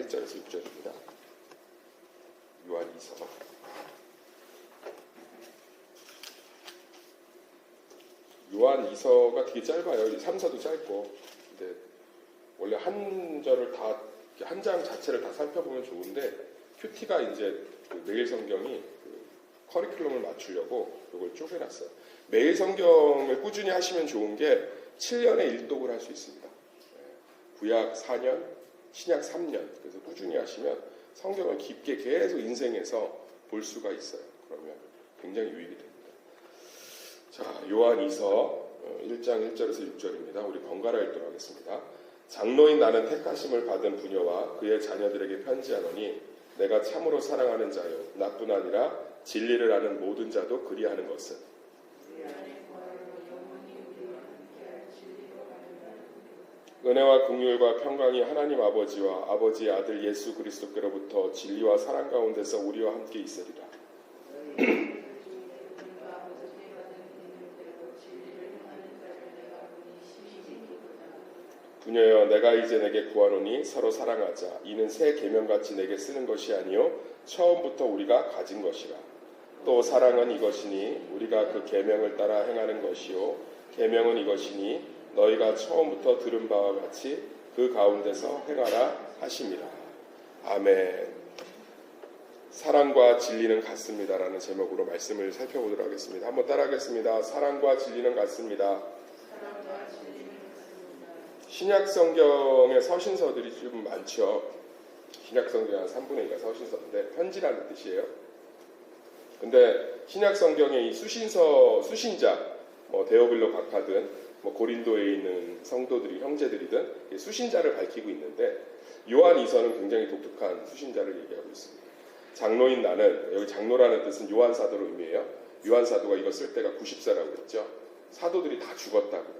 1절에서 6절입니다. 요한 2서. 요한 2서가 되게 짧아요. 3서도 짧고. 근데 원래 한 절을 다, 한 장 자체를 다 살펴보면 좋은데, 큐티가 이제 그 매일 성경이 그 커리큘럼을 맞추려고 이걸 쪼개놨어요. 매일 성경을 꾸준히 하시면 좋은 게 7년에 1독을 할 수 있습니다. 구약 4년, 신약 3년. 그래서 꾸준히 하시면 성경을 깊게 계속 인생에서 볼 수가 있어요. 그러면 굉장히 유익이 됩니다. 자, 요한 2서 1장 1절에서 6절입니다. 우리 번갈아 읽도록 하겠습니다. 장로인 나는 택하심을 받은 부녀와 그의 자녀들에게 편지하노니 내가 참으로 사랑하는 자요 나뿐 아니라 진리를 아는 모든 자도 그리하는 것은 은혜와 긍휼과 평강이 하나님 아버지와 아버지의 아들 예수 그리스도께로부터 진리와 사랑 가운데서 우리와 함께 있으리라. 부녀여 내가 이제 내게 구하노니 서로 사랑하자. 이는 새 계명같이 내게 쓰는 것이 아니요 처음부터 우리가 가진 것이라. 또 사랑은 이것이니 우리가 그 계명을 따라 행하는 것이요 계명은 이것이니 너희가 처음부터 들은 바와 같이 그 가운데서 행하라 하심이라. 아멘. 사랑과 진리는 같습니다라는 제목으로 말씀을 살펴보도록 하겠습니다. 한번 따라하겠습니다. 사랑과 진리는 같습니다. 신약 성경의 서신서들이 좀 많죠. 신약 성경 한 3분의 2가 서신서인데 편지라는 뜻이에요. 근데 신약 성경의 이 수신서, 수신자, 데오빌로 각하든 고린도에 있는 성도들이 형제들이든 수신자를 밝히고 있는데 요한 2서는 굉장히 독특한 수신자를 얘기하고 있습니다. 장로인 나는, 여기 장로라는 뜻은 요한 사도로 의미해요. 요한 사도가 이거 쓸 때가 90세라고 그랬죠. 사도들이 다 죽었다고,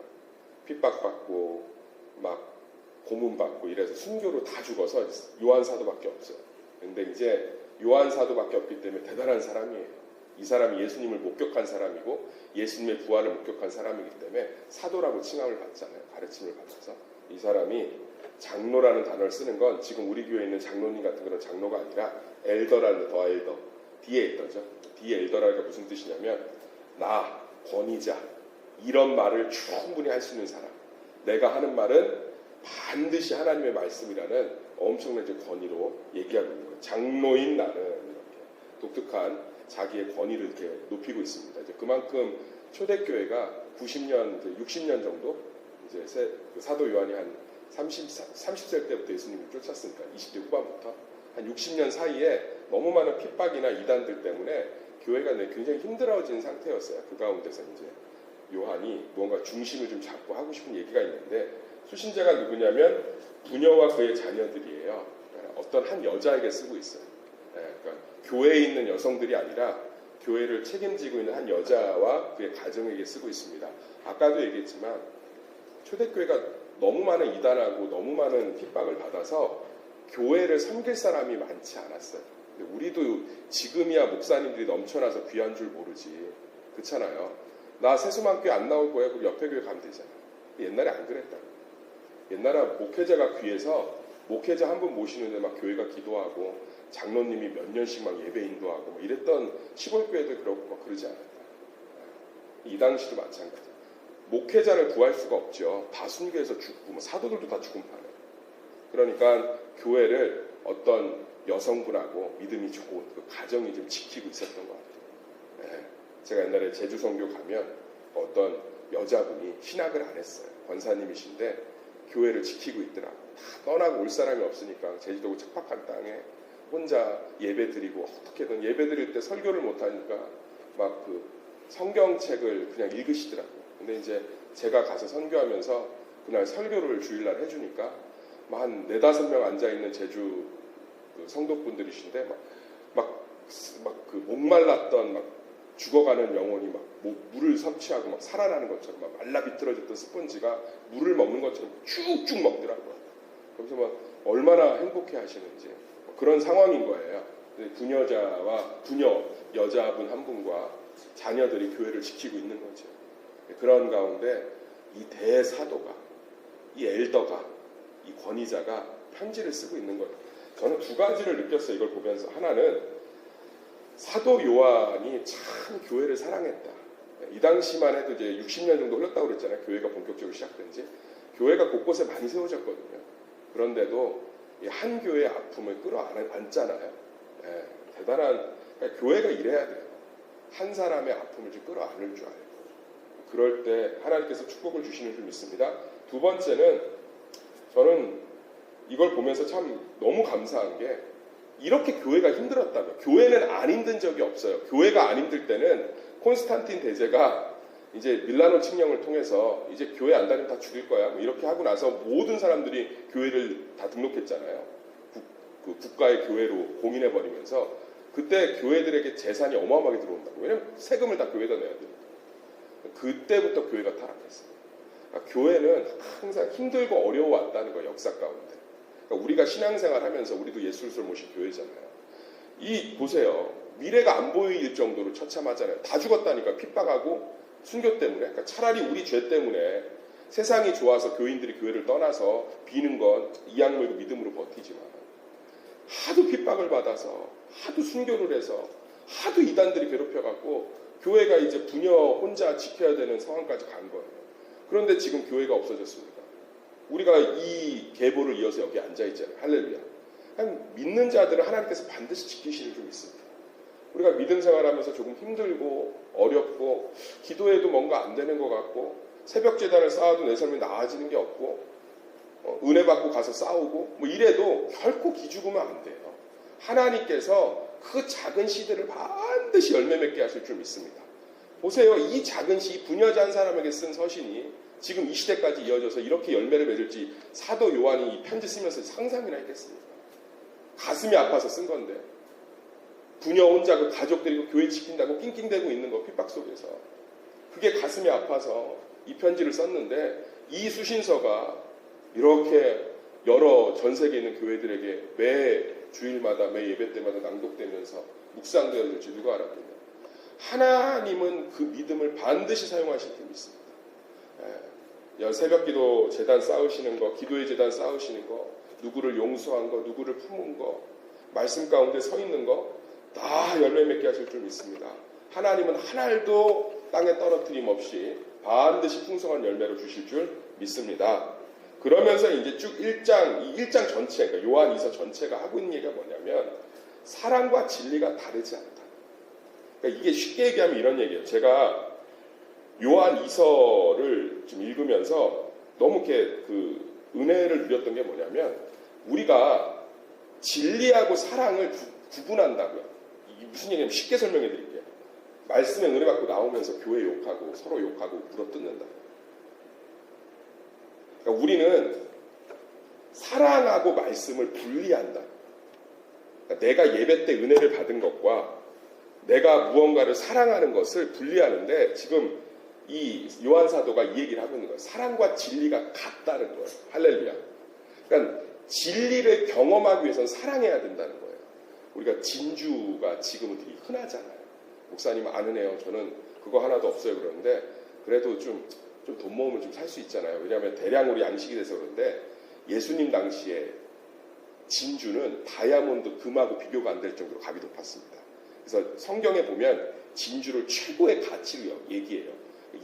핍박받고 막 고문받고 이래서 순교로 다 죽어서 요한 사도밖에 없어요. 근데 이제 요한 사도밖에 없기 때문에 대단한 사람이에요. 이 사람이 예수님을 목격한 사람이고 예수님의 부활을 목격한 사람이기 때문에 사도라고 칭함을 받잖아요. 가르침을 받아서. 이 사람이 장로라는 단어를 쓰는 건 지금 우리 교회에 있는 장로님 같은 그런 장로가 아니라 엘더라는, 더 엘더, 디엘더죠. 디엘더라는 게 무슨 뜻이냐면 나, 권위자, 이런 말을 충분히 할 수 있는 사람. 내가 하는 말은 반드시 하나님의 말씀이라는 엄청난 권위로 얘기하고 있는 거예요. 장로인 나는 이렇게 독특한 자기의 권위를 이렇게 높이고 있습니다. 이제 그만큼 초대교회가 90년, 60년 정도 이제 사도 요한이 한 30살 때부터 예수님을 쫓았으니까 20대 후반부터 한 60년 사이에 너무 많은 핍박이나 이단들 때문에 교회가 굉장히 힘들어진 상태였어요. 그 가운데서 이제 요한이 뭔가 중심을 좀 잡고 하고 싶은 얘기가 있는데 수신자가 누구냐면 부녀와 그의 자녀들이에요. 어떤 한 여자에게 쓰고 있어요. 그러니까 교회에 있는 여성들이 아니라 교회를 책임지고 있는 한 여자와 그의 가정에게 쓰고 있습니다. 아까도 얘기했지만 초대교회가 너무 많은 이단하고 너무 많은 핍박을 받아서 교회를 섬길 사람이 많지 않았어요. 근데 우리도 지금이야 목사님들이 넘쳐나서 귀한 줄 모르지. 그렇잖아요. 나 세수만교회 안 나올 거야. 그럼 옆에 교회 가면 되잖아. 옛날에 안 그랬다고. 옛날에 목회자가 귀해서 목회자 한 분 모시는데 막 교회가 기도하고 장로님이 몇 년씩 막 예배 인도하고 막 이랬던 시골교회들 그렇고 막 그러지 않았다. 이 당시도 마찬가지. 목회자를 구할 수가 없죠. 다 순교해서 죽고 사도들도 다 죽은 판에. 그러니까 교회를 어떤 여성분하고 믿음이 좋은 그 가정이 좀 지키고 있었던 것 같아요. 제가 옛날에 제주 선교 가면 어떤 여자분이 신학을 안 했어요. 권사님이신데 교회를 지키고 있더라고. 다 떠나고 올 사람이 없으니까 제주도 척박한 땅에 혼자 예배 드리고 어떻게든 예배 드릴 때 설교를 못하니까 막 그 성경책을 그냥 읽으시더라고요. 근데 이제 제가 가서 선교하면서 그날 설교를 주일날 해주니까 막 한 4-5명 앉아있는 제주 그 성도분들이신데 막 그 목말랐던 막 죽어가는 영혼이 막 물을 섭취하고 막 살아나는 것처럼 막 말라 비틀어졌던 스펀지가 물을 먹는 것처럼 쭉쭉 먹더라고요. 그래서 막 얼마나 행복해 하시는지 그런 상황인 거예요. 부녀 여자분 한 분과 자녀들이 교회를 지키고 있는 거죠. 그런 가운데 이 대사도가, 이 엘더가, 이 권위자가 편지를 쓰고 있는 거예요. 저는 두 가지를 느꼈어요. 이걸 보면서. 하나는 사도 요한이 참 교회를 사랑했다. 이 당시만 해도 이제 60년 정도 흘렀다고 그랬잖아요. 교회가 본격적으로 시작된 지. 교회가 곳곳에 많이 세워졌거든요. 그런데도 이 한 교회의 아픔을 끌어안잖아요. 예, 대단한, 그러니까 교회가 이래야 돼요. 한 사람의 아픔을 좀 끌어안을 줄 알고. 그럴 때 하나님께서 축복을 주시는 줄 믿습니다. 두 번째는 저는 이걸 보면서 참 너무 감사한 게 이렇게 교회가 힘들었다면, 교회는 안 힘든 적이 없어요. 교회가 안 힘들 때는 콘스탄틴 대제가 이제 밀라노 칙령을 통해서 이제 교회 안 다니면 다 죽일 거야. 뭐 이렇게 하고 나서 모든 사람들이 교회를 다 등록했잖아요. 국가의 교회로 공인해버리면서 그때 교회들에게 재산이 어마어마하게 들어온다고. 왜냐면 세금을 다 교회에다 내야 돼요. 그때부터 교회가 타락했어요. 그러니까 교회는 항상 힘들고 어려워왔다는 거예요. 역사 가운데. 그러니까 우리가 신앙생활 하면서 우리도 예술을 모신 교회잖아요. 보세요. 미래가 안 보일 정도로 처참하잖아요. 다 죽었다니까. 핍박하고 순교 때문에. 그러니까 차라리 우리 죄 때문에 세상이 좋아서 교인들이 교회를 떠나서 비는 건 이악 물고 믿음으로 버티지만 하도 핍박을 받아서 하도 순교를 해서 하도 이단들이 괴롭혀갖고 교회가 이제 부녀 혼자 지켜야 되는 상황까지 간 거예요. 그런데 지금 교회가 없어졌습니다. 우리가 이 계보를 이어서 여기 앉아있잖아요. 할렐루야. 믿는 자들은 하나님께서 반드시 지키시는 줄 믿습니다. 우리가 믿음 생활하면서 조금 힘들고 어렵고 기도해도 뭔가 안 되는 것 같고 새벽 제단을 쌓아도 내 삶이 나아지는 게 없고 은혜 받고 가서 싸우고 뭐 이래도 결코 기죽으면 안 돼요. 하나님께서 그 작은 씨들을 반드시 열매 맺게 하실 줄 믿습니다. 보세요. 이 작은 씨, 부녀자 한 사람에게 쓴 서신이 지금 이 시대까지 이어져서 이렇게 열매를 맺을지 사도 요한이 이 편지 쓰면서 상상이나 했겠습니까? 가슴이 아파서 쓴 건데 부녀 혼자 그 가족들이 교회 지킨다고 낑낑대고 있는 거 핍박 속에서 그게 가슴이 아파서 이 편지를 썼는데 이 수신서가 이렇게 여러 전 세계에 있는 교회들에게 매 주일마다 매 예배 때마다 낭독되면서 묵상되어질지 누가 알았겠냐. 하나님은 그 믿음을 반드시 사용하실 줄 믿습니다. 새벽기도 재단 쌓으시는 거, 기도의 재단 쌓으시는 거, 누구를 용서한 거, 누구를 품은 거, 말씀 가운데 서 있는 거 다 열매 맺게 하실 줄 믿습니다. 하나님은 한 알도 땅에 떨어뜨림 없이 반드시 풍성한 열매를 주실 줄 믿습니다. 그러면서 이제 쭉 1장 전체, 그러니까 요한 2서 전체가 하고 있는 얘기가 뭐냐면 사랑과 진리가 다르지 않다. 그러니까 이게 쉽게 얘기하면 이런 얘기예요. 제가 요한 2서를 좀 읽으면서 너무 이렇게 그 은혜를 누렸던 게 뭐냐면 우리가 진리하고 사랑을 구분한다고요. 이게 무슨 얘기냐면 쉽게 설명해 드릴게요. 말씀에 은혜 받고 나오면서 교회 욕하고 서로 욕하고 물어뜯는다. 그러니까 우리는 사랑하고 말씀을 분리한다. 그러니까 내가 예배 때 은혜를 받은 것과 내가 무언가를 사랑하는 것을 분리하는데 지금 이 요한 사도가 이 얘기를 하고 있는 거예요. 사랑과 진리가 같다는 거예요. 할렐루야. 그러니까 진리를 경험하기 위해서는 사랑해야 된다는 거예요. 우리가 진주가 지금은 되게 흔하잖아요. 목사님 아는애요. 저는 그거 하나도 없어요. 그러는데 그래도 좀 돈 모으면 좀 살 수 있잖아요. 왜냐하면 대량으로 양식이 돼서 그런데 예수님 당시에 진주는 다이아몬드, 금하고 비교가 안 될 정도로 값이 높았습니다. 그래서 성경에 보면 진주를 최고의 가치로 얘기해요.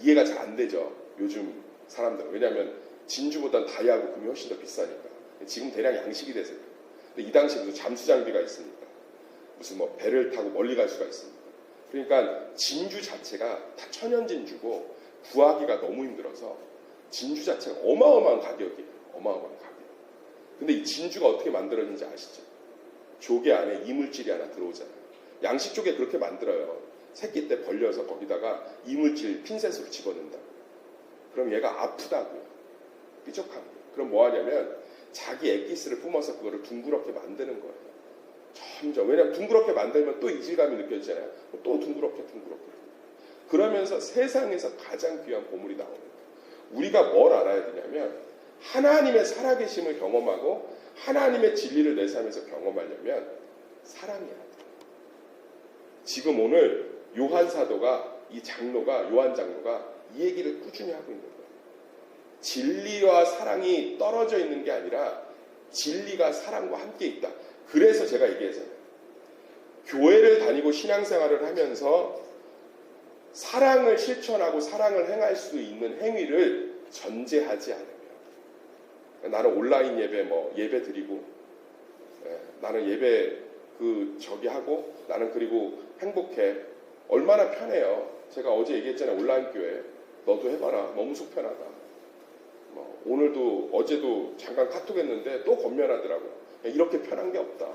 이해가 잘 안 되죠. 요즘 사람들은. 왜냐하면 진주보단 다이아하고 금이 훨씬 더 비싸니까. 지금 대량 양식이 돼서 그래요. 근데 이 당시에 무슨 잠수 장비가 있습니까? 무슨 뭐 배를 타고 멀리 갈 수가 있습니까? 그러니까 진주 자체가 다 천연 진주고 구하기가 너무 힘들어서 진주 자체가 어마어마한 가격이에요. 어마어마한 가격. 근데 이 진주가 어떻게 만들어지는지 아시죠? 조개 안에 이물질이 하나 들어오잖아요. 양식 쪽에 그렇게 만들어요. 새끼 때 벌려서 거기다가 이물질 핀셋으로 집어넣는다. 그럼 얘가 아프다고요. 삐죽하고. 그럼 뭐 하냐면 자기 액기스를 뿜어서 그거를 둥그렇게 만드는 거예요. 점점. 왜냐면 둥그렇게 만들면 또 이질감이 느껴지잖아요. 또 둥그렇게. 그러면서 세상에서 가장 귀한 보물이 나오는 거예요. 우리가 뭘 알아야 되냐면 하나님의 살아계심을 경험하고 하나님의 진리를 내 삶에서 경험하려면 사랑해야 돼요. 지금 오늘 요한 사도가 요한 장로가 이 얘기를 꾸준히 하고 있는 거예요. 진리와 사랑이 떨어져 있는 게 아니라 진리가 사랑과 함께 있다. 그래서 제가 얘기했잖아요. 교회를 다니고 신앙생활을 하면서 사랑을 실천하고 사랑을 행할 수 있는 행위를 전제하지 않으면, 나는 온라인 예배 예배 드리고, 나는 예배 저기 하고, 나는 그리고 행복해. 얼마나 편해요. 제가 어제 얘기했잖아요. 온라인 교회 너도 해봐라. 너무 속편하다. 오늘도 어제도 잠깐 카톡 했는데 또 건면하더라고요. 이렇게 편한 게 없다.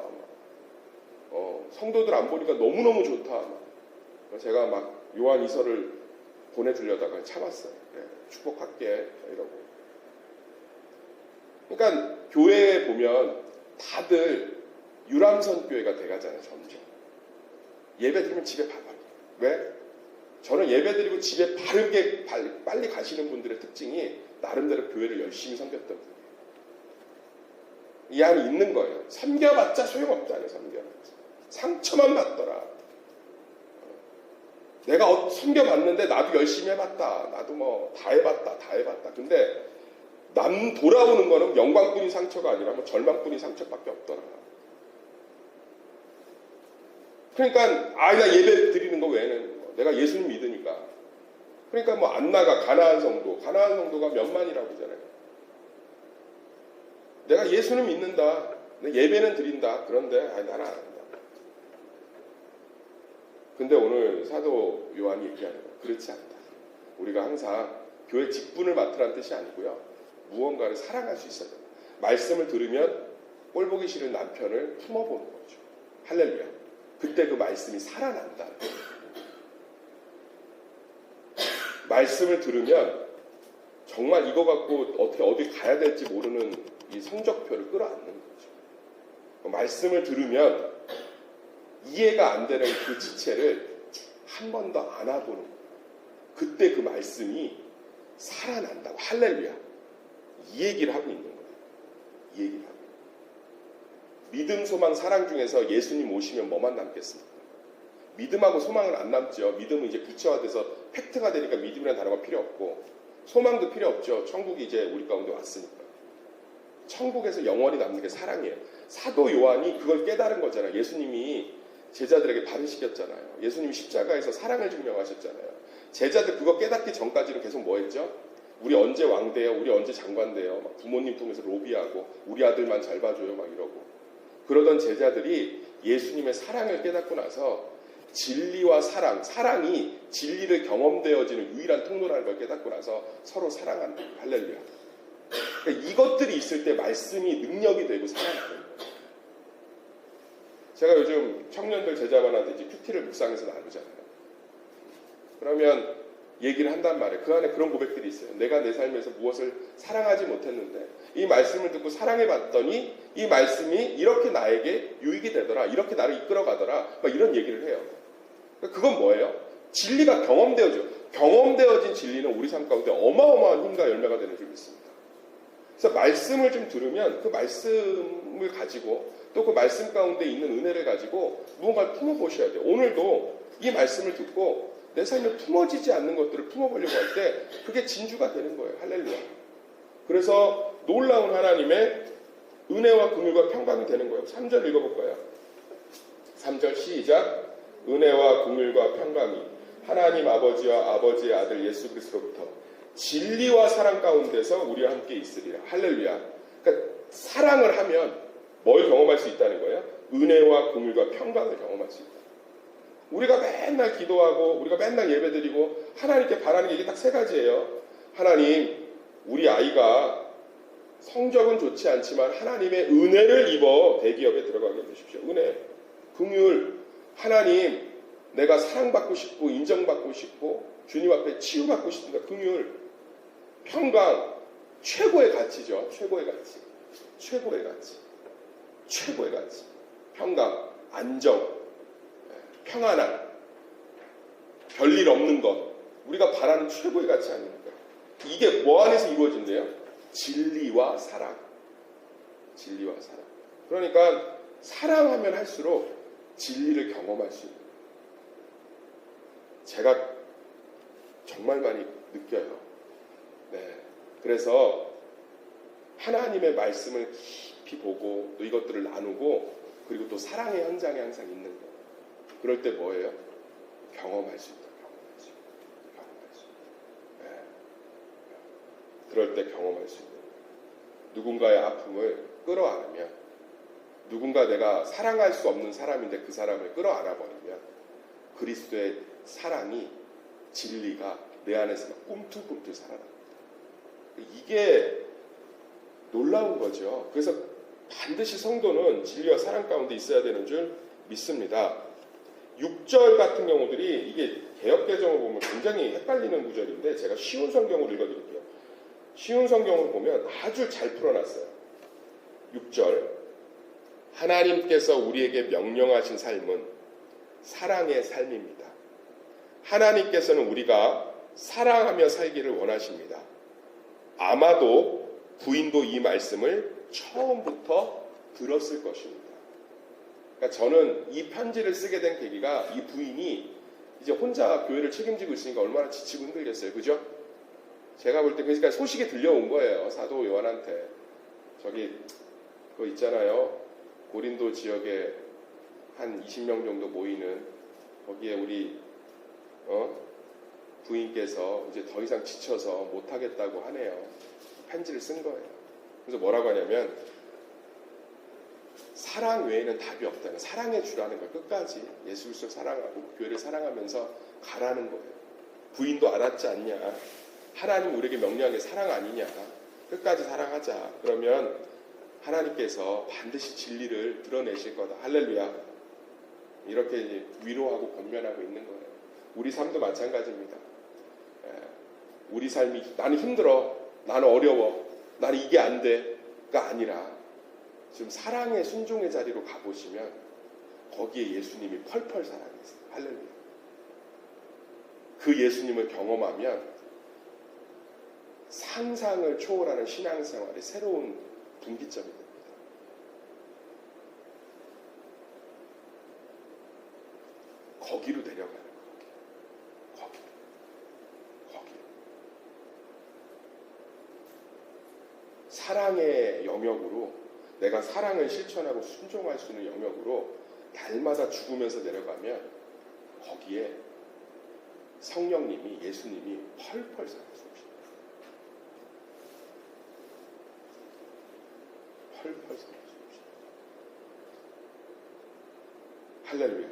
성도들 안 보니까 너무너무 좋다. 제가 막 요한 이서를 보내주려다가 참았어요. 축복할게 이러고. 그러니까 교회에 보면 다들 유람선 교회가 돼가잖아요. 점점. 예배 드리면 집에 가봐요. 왜? 저는 예배 드리고 집에 바르게 빨리 가시는 분들의 특징이 나름대로 교회를 열심히 섬겼던 분이에요. 이 안에 있는 거예요. 섬겨봤자 소용없잖아요. 섬겨봤자. 상처만 받더라. 내가 섬겨봤는데 나도 열심히 해봤다. 나도 다 해봤다. 근데 남 돌아오는 거는 영광뿐인 상처가 아니라 절망뿐인 상처밖에 없더라. 그러니까 나 예배 드리는 거 외에는 내가 예수님 믿으니까. 그러니까 안 나가. 가나안 성도가 몇만이라고 하잖아요. 내가 예수는 믿는다. 예배는 드린다. 그런데 나는 안 한다. 근데 오늘 사도 요한이 얘기하는 건 그렇지 않다. 우리가 항상 교회 직분을 맡으라는 뜻이 아니고요. 무언가를 사랑할 수 있어야 된다. 말씀을 들으면 꼴 보기 싫은 남편을 품어보는 거죠. 할렐루야. 그때 그 말씀이 살아난다. 말씀을 들으면 정말 이거 갖고 어떻게 어디 가야 될지 모르는 이 성적표를 끌어안는 거죠. 말씀을 들으면 이해가 안 되는 그 지체를 한 번 더 안아보는 거예요. 그때 그 말씀이 살아난다고. 할렐루야. 이 얘기를 하고 있는 거예요. 이 얘기를 하고. 믿음, 소망, 사랑 중에서 예수님 오시면 뭐만 남겠습니까? 믿음하고 소망은 안 남죠. 믿음은 이제 구체화돼서 팩트가 되니까 믿음이라는 단어가 필요 없고, 소망도 필요 없죠. 천국이 이제 우리 가운데 왔으니까. 천국에서 영원히 남는 게 사랑이에요. 사도 요한이 그걸 깨달은 거잖아요. 예수님이 제자들에게 발휘시켰잖아요. 예수님이 십자가에서 사랑을 증명하셨잖아요. 제자들 그거 깨닫기 전까지는 계속 뭐 했죠? 우리 언제 왕 돼요? 우리 언제 장관 돼요? 막 부모님 통해서 로비하고 우리 아들만 잘 봐줘요 막 이러고. 그러던 제자들이 예수님의 사랑을 깨닫고 나서 진리와 사랑이 진리를 경험되어지는 유일한 통로라는 걸 깨닫고 나서 서로 사랑한다. 할렐루야. 그러니까 이것들이 있을 때 말씀이 능력이 되고 살아나는 거예요. 제가 요즘 청년들 제자반한테 이제 큐티를 묵상해서 나누잖아요. 그러면 얘기를 한단 말이에요. 그 안에 그런 고백들이 있어요. 내가 내 삶에서 무엇을 사랑하지 못했는데 이 말씀을 듣고 사랑해봤더니 이 말씀이 이렇게 나에게 유익이 되더라. 이렇게 나를 이끌어가더라. 막 이런 얘기를 해요. 그건 뭐예요? 진리가 경험되어진 진리는 우리 삶 가운데 어마어마한 힘과 열매가 되는 줄 믿습니다. 그래서 말씀을 좀 들으면 그 말씀을 가지고 또 그 말씀 가운데 있는 은혜를 가지고 무언가를 품어보셔야 돼요. 오늘도 이 말씀을 듣고 내 삶에 품어지지 않는 것들을 품어보려고 할 때 그게 진주가 되는 거예요. 할렐루야. 그래서 놀라운 하나님의 은혜와 긍휼과 평강이 되는 거예요. 3절 읽어볼까요? 3절 시작. 은혜와 긍휼과 평강이 하나님 아버지와 아버지의 아들 예수 그리스도로부터 진리와 사랑 가운데서 우리와 함께 있으리라. 할렐루야. 그러니까 사랑을 하면 뭘 경험할 수 있다는 거예요? 은혜와 긍휼과 평강을 경험할 수 있다. 우리가 맨날 기도하고 우리가 맨날 예배드리고 하나님께 바라는 게 이게 딱 세 가지예요. 하나님, 우리 아이가 성적은 좋지 않지만 하나님의 은혜를 입어 대기업에 들어가게 해주십시오. 은혜, 긍휼. 하나님, 내가 사랑받고 싶고 인정받고 싶고 주님 앞에 치유받고 싶습니다. 긍휼, 평강, 최고의 가치죠. 최고의 가치. 평강, 안정, 평안함, 별일 없는 것. 우리가 바라는 최고의 가치 아닙니까? 이게 뭐 안에서 이루어진대요? 진리와 사랑. 그러니까 사랑하면 할수록 진리를 경험할 수 있는. 제가 정말 많이 느껴요. 네. 그래서 하나님의 말씀을 깊이 보고 또 이것들을 나누고 그리고 또 사랑의 현장에 항상 있는 거예요. 그럴 때 뭐예요? 경험할 수 있다. 경험할 수 있다. 네. 그럴 때 경험할 수 있는 거예요. 누군가의 아픔을 끌어안으면, 누군가 내가 사랑할 수 없는 사람인데 그 사람을 끌어안아버리면 그리스도의 사랑이, 진리가 내 안에서 막 꿈틀꿈틀 살아납니다. 이게 놀라운 거죠. 그래서 반드시 성도는 진리와 사랑 가운데 있어야 되는 줄 믿습니다. 6절 같은 경우들이 이게 개역개정을 보면 굉장히 헷갈리는 구절인데 제가 쉬운 성경으로 읽어드릴게요. 쉬운 성경을 보면 아주 잘 풀어놨어요. 6절, 하나님께서 우리에게 명령하신 삶은 사랑의 삶입니다. 하나님께서는 우리가 사랑하며 살기를 원하십니다. 아마도 부인도 이 말씀을 처음부터 들었을 것입니다. 그러니까 저는 이 편지를 쓰게 된 계기가 이 부인이 이제 혼자 교회를 책임지고 있으니까 얼마나 지치고 힘들겠어요. 그죠? 제가 볼 때 그러니까 소식이 들려온 거예요. 사도 요한한테. 저기 그거 있잖아요. 고린도 지역에 한 20명 정도 모이는 거기에 우리 부인께서 이제 더 이상 지쳐서 못하겠다고 하네요. 편지를 쓴 거예요. 그래서 뭐라고 하냐면 사랑 외에는 답이 없다는, 사랑해 주라는 거예요. 끝까지 예수 그리스도 사랑하고 교회를 사랑하면서 가라는 거예요. 부인도 알았지 않냐. 하나님 우리에게 명령한 게 사랑 아니냐. 끝까지 사랑하자. 그러면 하나님께서 반드시 진리를 드러내실 거다. 할렐루야. 이렇게 위로하고 권면하고 있는 거예요. 우리 삶도 마찬가지입니다. 우리 삶이 나는 힘들어, 나는 어려워, 나는 이게 안 돼가 아니라 지금 사랑의 순종의 자리로 가보시면 거기에 예수님이 펄펄 살아계세요. 할렐루야. 그 예수님을 경험하면 상상을 초월하는 신앙생활의 새로운 분기점이 됩니다. 거기로 내려가는 거예요. 거기로. 사랑의 영역으로, 내가 사랑을 실천하고 순종할 수 있는 영역으로 날마다 죽으면서 내려가면 거기에 성령님이, 예수님이 펄펄 살아계십니다. 펄펄 살아계십니다. 할렐루야.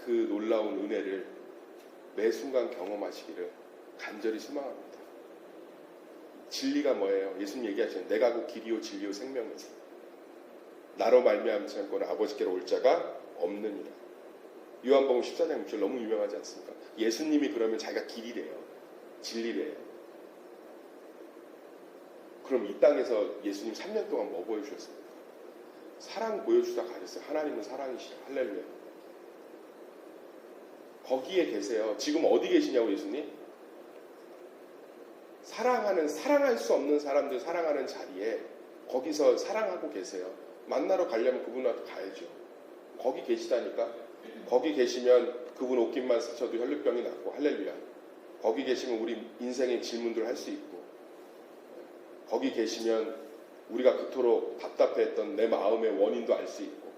그 놀라운 은혜를 매 순간 경험하시기를 간절히 소망합니다. 진리가 뭐예요? 예수님 얘기하시는 내가 그 길이요 진리요 생명이지. 나로 말미암지 않고는 아버지께로 올 자가 없느니라. 요한복음 14장 6절 너무 유명하지 않습니까? 예수님이 그러면 자기가 길이래요. 진리래요. 그럼 이 땅에서 예수님 3년 동안 뭐 보여주셨습니까? 사랑 보여주다 가셨어요. 하나님은 사랑이시라. 할렐루야. 거기에 계세요. 지금 어디 계시냐고 예수님? 사랑할 수 없는 사람들 사랑하는 자리에 거기서 사랑하고 계세요. 만나러 가려면 그분한테 가야죠. 거기 계시다니까. 거기 계시면 그분 옷깃만 스쳐도 혈루병이 낫고 할렐루야. 거기 계시면 우리 인생의 질문들 할 수 있고, 거기 계시면 우리가 그토록 답답해했던 내 마음의 원인도 알 수 있고,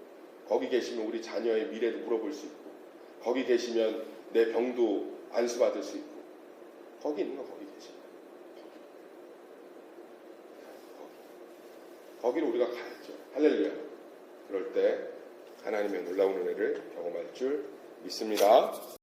거기 계시면 우리 자녀의 미래도 물어볼 수 있고, 거기 계시면 내 병도 안수받을 수 있고, 거기 있는 거 거기 계시면 거기로 우리가 가야죠. 할렐루야. 그럴 때 하나님의 놀라운 은혜를 경험할 줄 믿습니다.